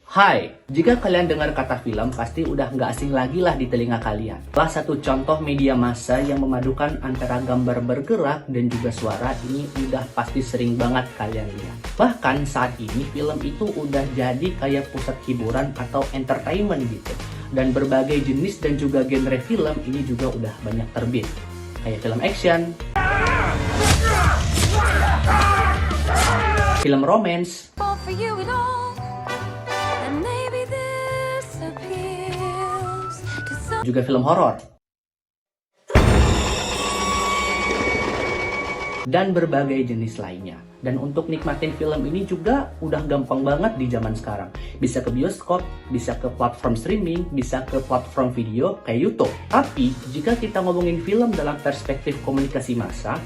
Hai, jika kalian dengar kata film, pasti udah nggak asing lagi lah di telinga kalian. Salah satu contoh media massa yang memadukan antara gambar bergerak dan juga suara ini udah pasti sering banget kalian lihat. Bahkan saat ini film itu udah jadi kayak pusat hiburan atau entertainment gitu. Dan berbagai jenis dan juga genre film ini juga udah banyak terbit. Kayak film action, film romance, juga film horor, dan berbagai jenis lainnya. Dan untuk nikmatin film ini juga udah gampang banget di zaman sekarang. Bisa ke bioskop, bisa ke platform streaming, bisa ke platform video kayak YouTube. Tapi jika kita ngomongin film dalam perspektif komunikasi massa,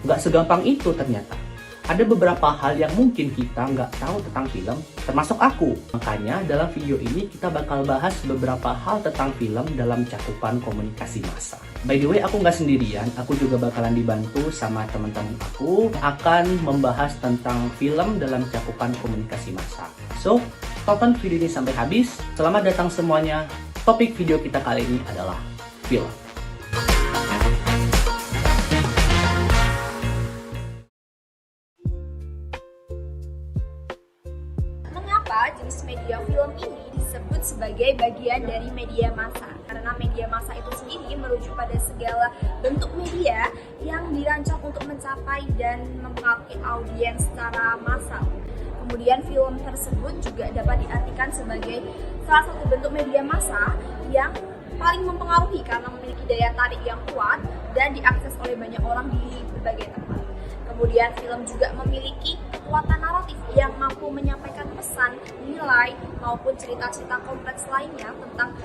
nggak segampang itu ternyata. Ada beberapa hal yang mungkin kita nggak tahu tentang film, termasuk aku. Makanya dalam video ini kita bakal bahas beberapa hal tentang film dalam cakupan komunikasi massa. By the way, aku nggak sendirian, aku juga bakalan dibantu sama teman-teman aku akan membahas tentang film dalam cakupan komunikasi massa. So, tonton video ini sampai habis. Selamat datang semuanya. Topik video kita kali ini adalah film. Jenis media film ini disebut sebagai bagian dari media massa karena media massa itu sendiri merujuk pada segala bentuk media yang dirancang untuk mencapai dan mempengaruhi audiens secara massal. Kemudian film tersebut juga dapat diartikan sebagai salah satu bentuk media massa yang paling mempengaruhi karena memiliki daya tarik yang kuat dan diakses oleh banyak orang di berbagai tempat. Kemudian film juga memiliki kekuatan naratif yang mampu menyampaikan pesan, nilai, maupun cerita-cerita kompleks lainnya tentang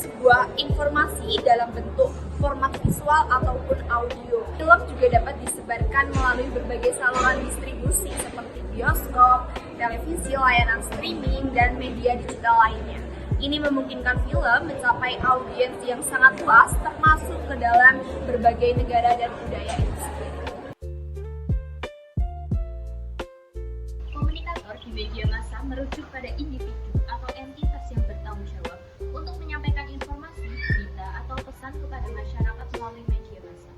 sebuah informasi dalam bentuk format visual ataupun audio. Film juga dapat disebarkan melalui berbagai saluran distribusi seperti bioskop, televisi, layanan streaming, dan media digital lainnya. Ini memungkinkan film mencapai audiens yang sangat luas termasuk ke dalam berbagai negara dan budaya itu sendiri. Komunikator di media massa merujuk pada individu atau entitas yang bertanggung jawab untuk menyampaikan informasi, berita, atau pesan kepada masyarakat melalui media massa.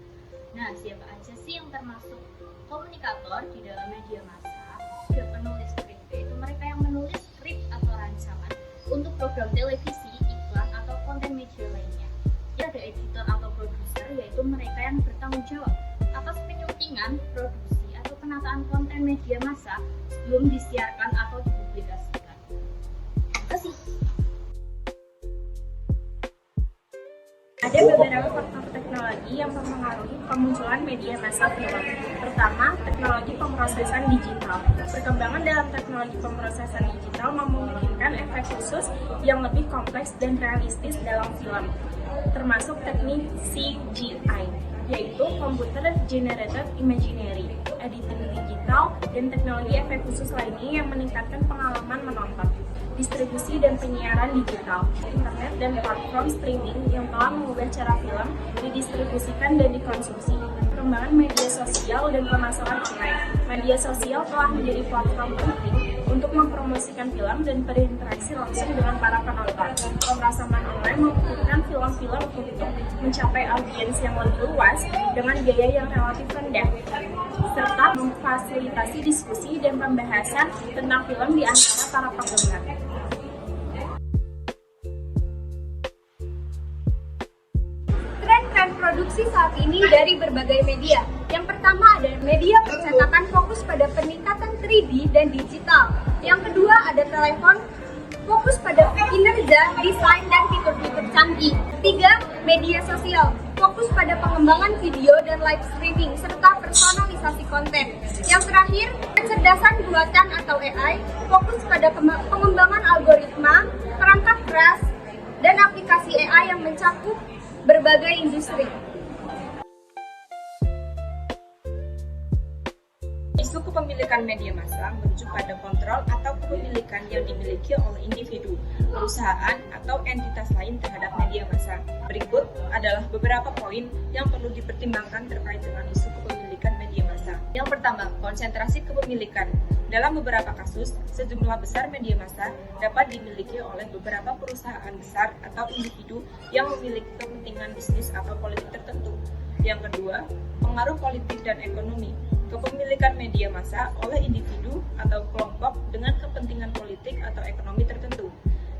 Nah, siapa aja sih yang termasuk komunikator di dalam media massa? Ada penulis skrip, yaitu mereka yang menulis skrip atau rancangan untuk program televisi, iklan, atau konten media lainnya. Ya, ada editor atau produser, yaitu mereka yang bertanggung jawab atas penyuntingan, produksi, atau penataan konten media massa sebelum disiarkan atau dipublikasikan. Terima kasih. Ada beberapa faktor teknologi yang mempengaruhi kemunculan media massa film. Pertama, teknologi pemrosesan digital. Perkembangan dalam teknologi pemrosesan digital memungkinkan efek khusus yang lebih kompleks dan realistis dalam film, termasuk teknik CGI, yaitu Computer Generated Imagery, editing digital, dan teknologi efek khusus lainnya yang meningkatkan pengalaman menonton. Distribusi dan penyiaran digital, internet dan platform streaming yang telah mengubah cara film didistribusikan dan dikonsumsi. Perkembangan media sosial dan pemasaran online. Media sosial telah menjadi platform penting untuk mempromosikan film dan berinteraksi langsung dengan para penonton. Pemasaran online memungkinkan film-film untuk mencapai audiens yang lebih luas dengan biaya yang relatif rendah, serta memfasilitasi diskusi dan pembahasan tentang film di antara para penggemar. Tren-tren produksi saat ini dari berbagai media. Yang pertama ada media percetakan fokus pada peningkatan 3D dan digital. Yang kedua ada telepon fokus pada kinerja, desain, dan fitur-fitur canggih. Ketiga, media sosial fokus pada pengembangan video dan live streaming serta personalisasi konten. Yang terakhir, kecerdasan buatan atau AI fokus pada pengembangan algoritma, perangkat keras, dan aplikasi AI yang mencakup berbagai industri. Isu kepemilikan media massa merujuk pada kontrol atau kepemilikan yang dimiliki oleh individu, perusahaan, atau entitas lain terhadap media massa. Berikut adalah beberapa poin yang perlu dipertimbangkan terkait dengan isu kepemilikan media massa. Yang pertama, konsentrasi kepemilikan. Dalam beberapa kasus, sejumlah besar media massa dapat dimiliki oleh beberapa perusahaan besar atau individu yang memiliki kepentingan bisnis atau politik tertentu. Yang kedua, pengaruh politik dan ekonomi. Kepemilikan media massa oleh individu atau kelompok dengan kepentingan politik atau ekonomi tertentu.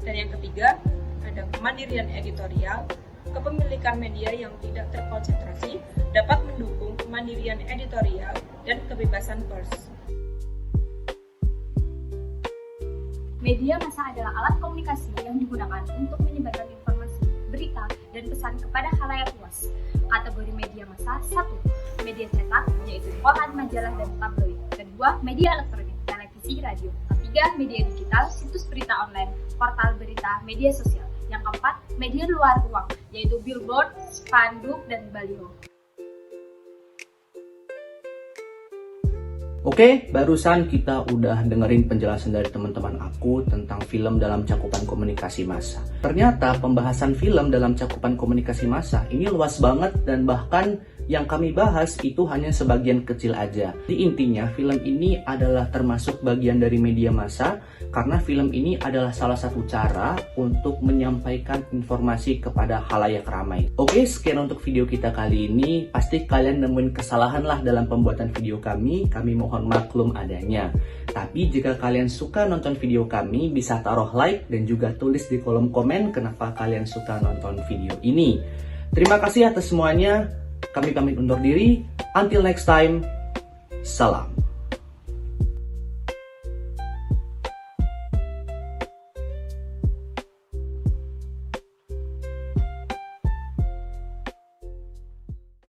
Dan yang ketiga, ada kemandirian editorial. Kepemilikan media yang tidak terkonsentrasi dapat mendukung kemandirian editorial dan kebebasan pers. Media massa adalah alat komunikasi yang digunakan untuk menyebarkan informasi, berita, dan pesan kepada khalayak luas. Kategori media massa 1. Media cetak, yaitu koran, majalah, dan tabloid. Kedua, media elektronik, televisi, radio. Ketiga, media digital, situs berita online, portal berita, media sosial. Yang keempat, media luar ruang, yaitu billboard, spanduk, dan baliho. Oke, barusan kita udah dengerin penjelasan dari teman-teman aku tentang film dalam cakupan komunikasi massa. Ternyata pembahasan film dalam cakupan komunikasi massa ini luas banget dan bahkan yang kami bahas itu hanya sebagian kecil aja. Di intinya film ini adalah termasuk bagian dari media massa karena film ini adalah salah satu cara untuk menyampaikan informasi kepada khalayak ramai. Oke, sekian untuk video kita kali ini. Pasti kalian nemuin kesalahan lah dalam pembuatan video kami mohon maklum adanya. Tapi jika kalian suka nonton video kami, bisa taruh like dan juga tulis di kolom komen kenapa kalian suka nonton video ini. Terima kasih atas semuanya. Kami pamit undur diri. Until next time, salam.